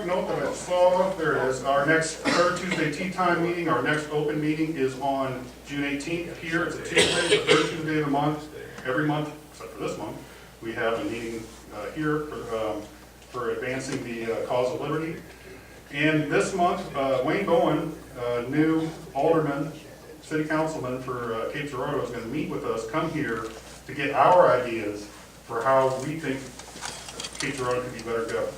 Note that I saw, there it is, our next third Tuesday tea time meeting, our next open meeting is on June 18th here. It's a Tuesday, the third Tuesday of the month. Every month, except for this month, we have a meeting here for advancing the cause of liberty. And this month, Wayne Bollmann, new alderman, city councilman for Cape Girardeau, is going to meet with us, come here to get our ideas for how we think Cape Girardeau could be better governed.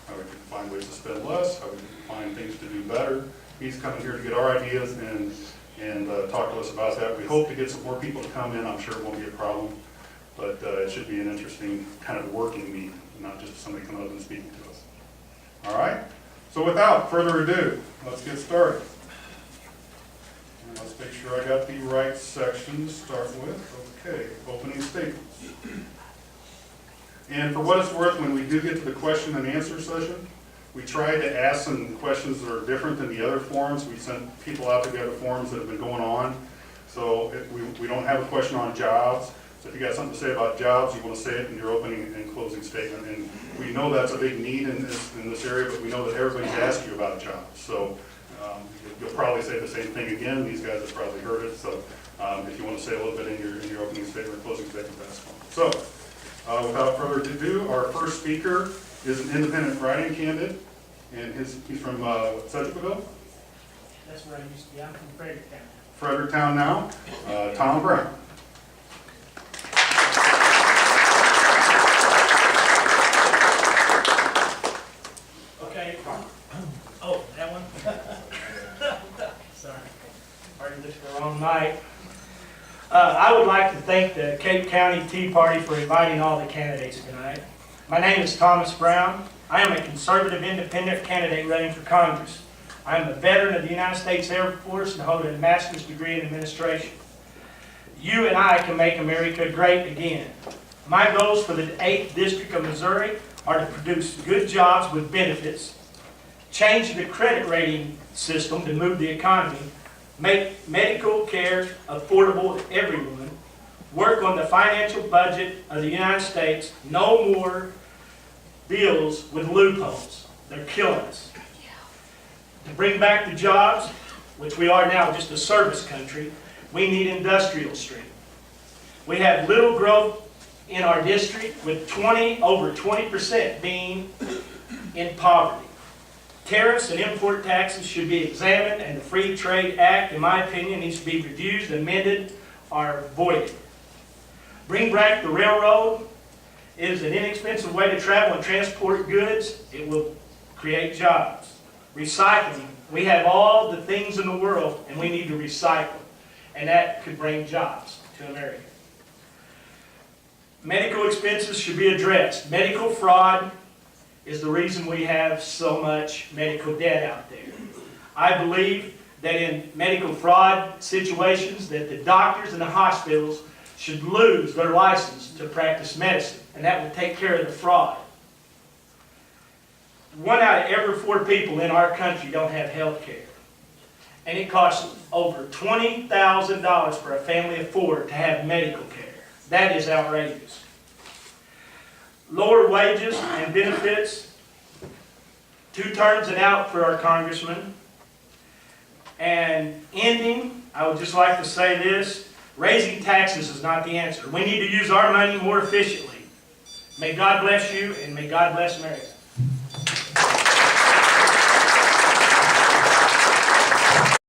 How we can find ways to spend less, how we can find things to do better. He's coming here to get our ideas and talk to us about that. We hope to get some more people to come in. I'm sure it won't be a problem, but it should be an interesting kind of working meeting, not just somebody coming up and speaking to us. All right? So without further ado, let's get started. And let's make sure I got the right section to start with. Okay, opening statements. And for what it's worth, when we do get to the question and answer session, we try to ask some questions that are different than the other forums. We sent people out to the other forums that have been going on. So we don't have a question on jobs. So if you got something to say about jobs, you want to say it in your opening and closing statement. And we know that's a big need in this area, but we know that everybody's asked you about jobs. So you'll probably say the same thing again. These guys have probably heard it. So if you want to say a little bit in your opening statement or closing statement, that's fine. So. Without further ado, our first speaker is an independent writing candidate, and he's from Sedgwickville? That's where I used to be. I'm from Fredericktown. Fredericktown now. Tom Brown. Okay. Oh, that one? Sorry. Already looked at the wrong night. I would like to thank the Cape County Tea Party for inviting all the candidates tonight. My name is Thomas Brown. I am a conservative independent candidate running for Congress. I am a veteran of the United States Air Force and hold a master's degree in administration. You and I can make America great again. My goals for the 8th District of Missouri are to produce good jobs with benefits, change the credit rating system to move the economy, make medical care affordable to everyone, work on the financial budget of the United States, no more bills with loopholes. They're killing us. To bring back the jobs, which we are now just a service country, we need industrial strength. We have little growth in our district with over 20% being in poverty. Tariffs and import taxes should be examined, and the Free Trade Act, in my opinion, needs to be reviewed, amended, or voided. Bring back the railroad. It is an inexpensive way to travel and transport goods. It will create jobs. Recycling. We have all the things in the world, and we need to recycle, and that could bring jobs to America. Medical expenses should be addressed. Medical fraud is the reason we have so much medical debt out there. I believe that in medical fraud situations that the doctors and the hospitals should lose their license to practice medicine, and that will take care of the fraud. 1 out of every 4 people in our country don't have health care, and it costs over $20,000 for a family of 4 to have medical care. That is outrageous. Lower wages and benefits, 2 terms and out for our congressman. And ending, I would just like to say this, raising taxes is not the answer. We need to use our money more efficiently. May God bless you, and may God bless America.